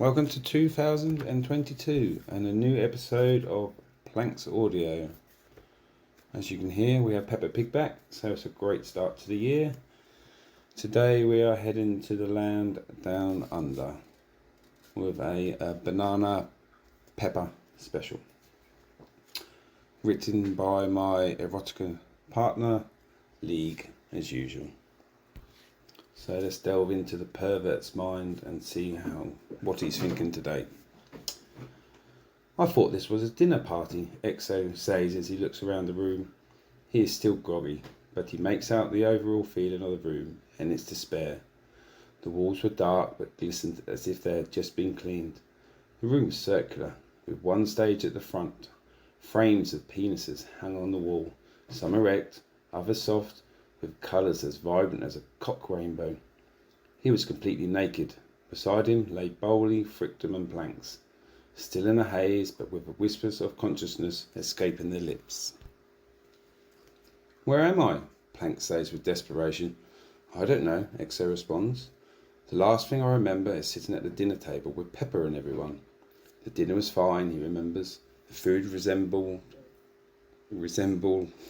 Welcome to 2022 and a new episode of Planks Audio. As you can hear, we have Peppa Pig back, so it's a great start to the year. Today we are heading to the land down under with a banana pepper special. Written by my erotica partner, League, as usual. So let's delve into the pervert's mind and see what he's thinking today. I thought this was a dinner party, Exo says as he looks around the room. He is still groggy, but he makes out the overall feeling of the room and its despair. The walls were dark but glistened as if they had just been cleaned. The room was circular, with one stage at the front. Frames of penises hung on the wall, some erect, others soft, with colours as vibrant as a cock rainbow. He was completely naked. Beside him lay Bowley, Frictum and Planks, still in a haze but with whispers of consciousness escaping their lips. "Where am I?" Planks says with desperation. "I don't know," Exo responds. "The last thing I remember is sitting at the dinner table with Pepper and everyone. The dinner was fine," he remembers. The food resemble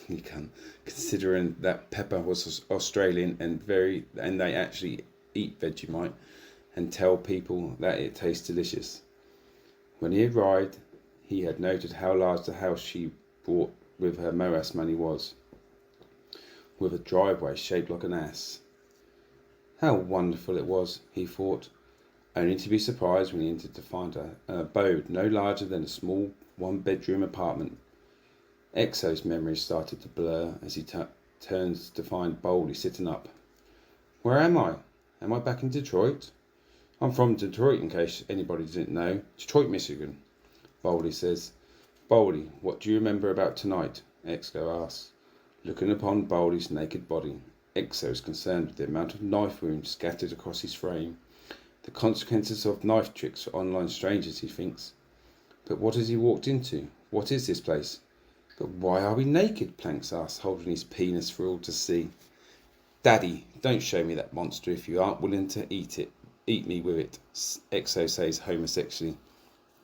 you can, considering that Pepper was Australian and they actually eat Vegemite and tell people that it tastes delicious. When he arrived, he had noted how large the house she bought with her Moas money was, with a driveway shaped like an ass. How wonderful it was, he thought, only to be surprised when he entered to find an abode no larger than a small one-bedroom apartment. Exo's memories started to blur as he turns to find Bowley sitting up. "Where am I? Am I back in Detroit?" "I'm from Detroit, in case anybody didn't know. Detroit, Michigan," Bowley says. "Bowley, what do you remember about tonight?" Exo asks. Looking upon Bowley's naked body, Exo is concerned with the amount of knife wounds scattered across his frame. The consequences of knife tricks for online strangers, he thinks. But what has he walked into? What is this place? "But why are we naked?" Planks asks, holding his penis for all to see. "Daddy, don't show me that monster if you aren't willing to eat me with it," Exo says homosexually.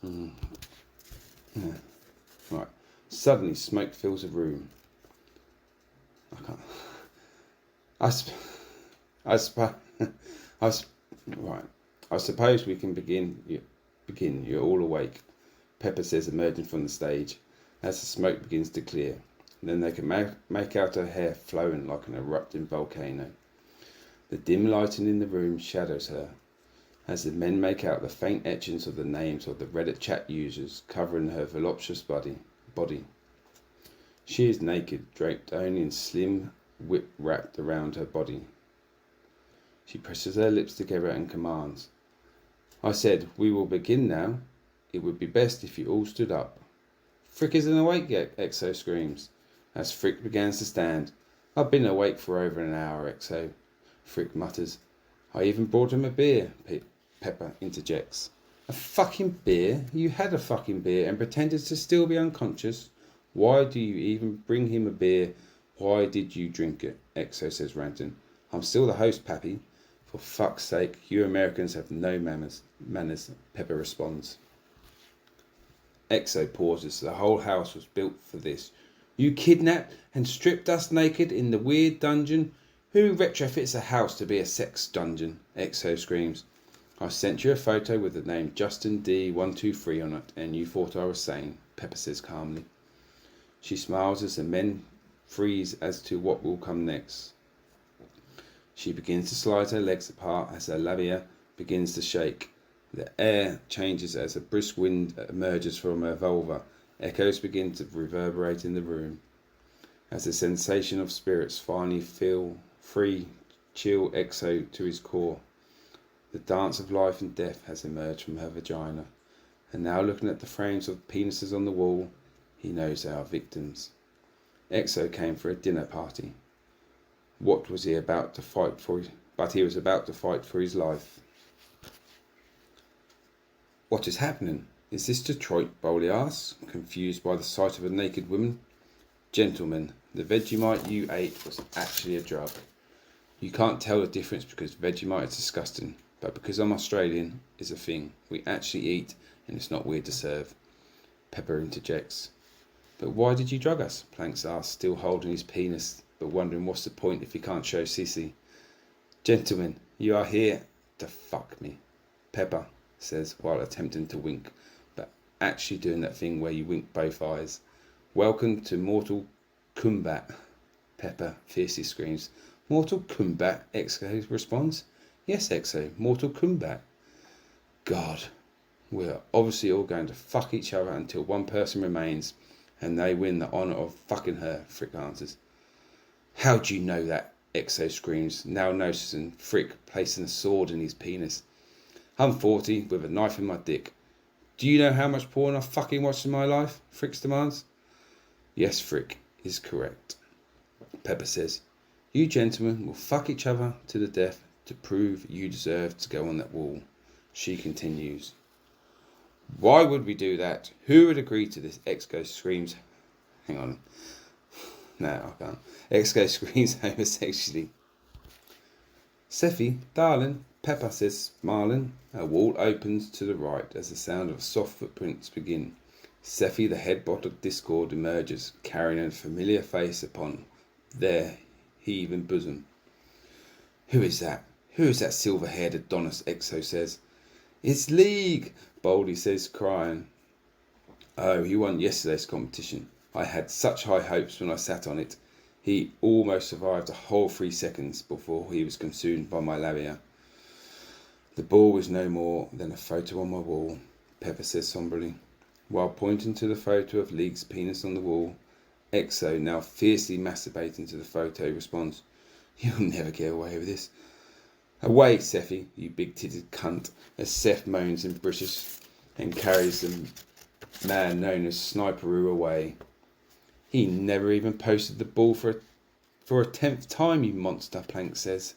Yeah. Right. Suddenly smoke fills the room. I suppose we can begin. You're all awake, Pepper says, emerging from the stage as the smoke begins to clear. Then they can make out her hair flowing like an erupting volcano. The dim lighting in the room shadows her as the men make out the faint etchings of the names of the Reddit chat users covering her voluptuous body. She is naked, draped only in slim whip wrapped around her body. She presses her lips together and commands, "I said, we will begin now. It would be best if you all stood up." "Frick isn't awake yet," Exo screams, as Frick begins to stand. "I've been awake for over an hour, Exo," Frick mutters. "I even brought him a beer," Pepper interjects. "A fucking beer? You had a fucking beer and pretended to still be unconscious. Why do you even bring him a beer? Why did you drink it?" Exo says, ranting. "I'm still the host, Pappy." "For fuck's sake, you Americans have no manners, Pepper responds. Exo pauses. "The whole house was built for this. You kidnapped and stripped us naked in the weird dungeon? Who retrofits a house to be a sex dungeon?" Exo screams. "I sent you a photo with the name Justin D123 on it, and you thought I was sane," Pepper says calmly. She smiles as the men freeze as to what will come next. She begins to slide her legs apart as her labia begins to shake. The air changes as a brisk wind emerges from her vulva. Echoes begin to reverberate in the room. As the sensation of spirits finally feel free, chill Exo to his core. The dance of life and death has emerged from her vagina. And now looking at the frames of penises on the wall, he knows they are victims. Exo came for a dinner party. What was he about to fight for? But he was about to fight for his life. "What is happening? Is this Detroit?" Bowley asks, confused by the sight of a naked woman. "Gentlemen, the Vegemite you ate was actually a drug. You can't tell the difference because Vegemite is disgusting. but because I'm Australian is a thing. We actually eat, and it's not weird to serve. Pepper interjects. But why did you drug us? Planks asks, still holding his penis, but wondering what's the point if he can't show sissy. Gentlemen, you are here to fuck me, Pepper says while attempting to wink, but actually doing that thing where you wink both eyes. Welcome to Mortal Kumbat, Pepper fiercely screams. Mortal Kombat, Exo responds. Yes, Exo, Mortal Kombat. God, we're obviously all going to fuck each other until one person remains and they win the honour of fucking her, Frick answers. How do you know that? Exo screams, now noticing Frick placing a sword in his penis. I'm 40 with a knife in my dick. Do you know how much porn I've fucking watched in my life? Frick demands. Yes, Frick is correct. Pepper says, you gentlemen will fuck each other to the death to prove you deserve to go on that wall. She continues. Why would we do that? Who would agree to this? Exo screams. Hang on. No, I can't. Exo screams homosexually. Seffi, darling, Pepper says, smiling. A wall opens to the right as the sound of soft footprints begin. Seffi, the headbot of discord, emerges, carrying a familiar face upon their heaving bosom. Who is that? Who is that silver-haired Adonis? Exo says. It's League, Baldy says, crying. Oh, he won yesterday's competition. I had such high hopes when I sat on it. He almost survived a whole 3 seconds before he was consumed by my labia. The ball was no more than a photo on my wall, Pepper says sombrely, while pointing to the photo of League's penis on the wall. Exo, now fiercely masturbating to the photo, responds, You'll never get away with this. Away, Seffi, you big-titted cunt, as Seth moans in British and carries the man known as Sniperoo away. He never even posted the ball for a 10th time, you monster, Plank says.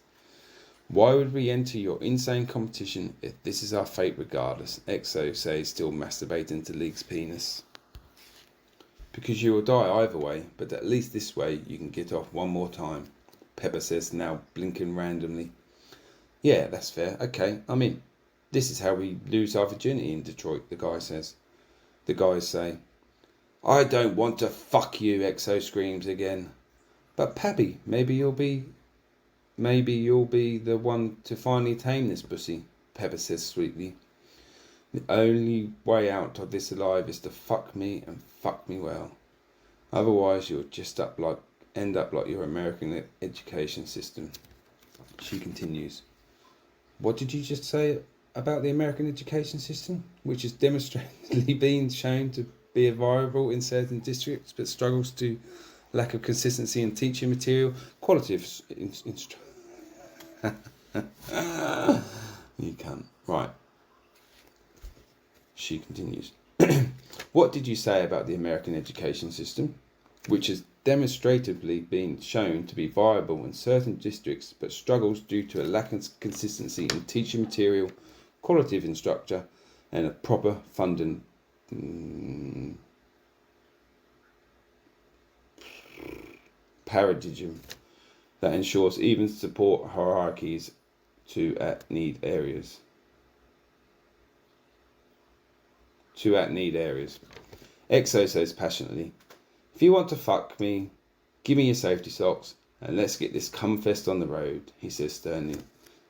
Why would we enter your insane competition if this is our fate regardless? Exo says, still masturbating to League's penis. Because you will die either way, but at least this way you can get off one more time, Pepper says, now blinking randomly. Yeah, that's fair. Okay, I'm in. This is how we lose our virginity in Detroit, the guy says. The guys say, I don't want to fuck you, Exo screams again. But Pappy, maybe you'll be the one to finally tame this pussy, Pepper says sweetly. The only way out of this alive is to fuck me and fuck me well. Otherwise you'll just end up like your American education system. She continues. What did you just say about the American education system, which has demonstrably been shown to be viable in certain districts, but struggles to lack of consistency in teaching material, quality of instruction. You can't. Right. She continues. What did you say about the American education system, which has demonstratively been shown to be viable in certain districts, but struggles due to a lack of consistency in teaching material, quality of instructor, and a proper funding paradigm that ensures even support hierarchies to at-need areas. Exo says passionately, if you want to fuck me, give me your safety socks and let's get this cumfest on the road, he says sternly.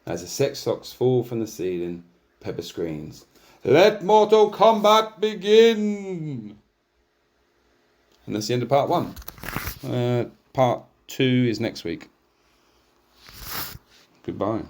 As the sex socks fall from the ceiling, Pepper screams, Let Mortal Kombat begin! And that's the end of part 1. Part 2 is next week. Goodbye.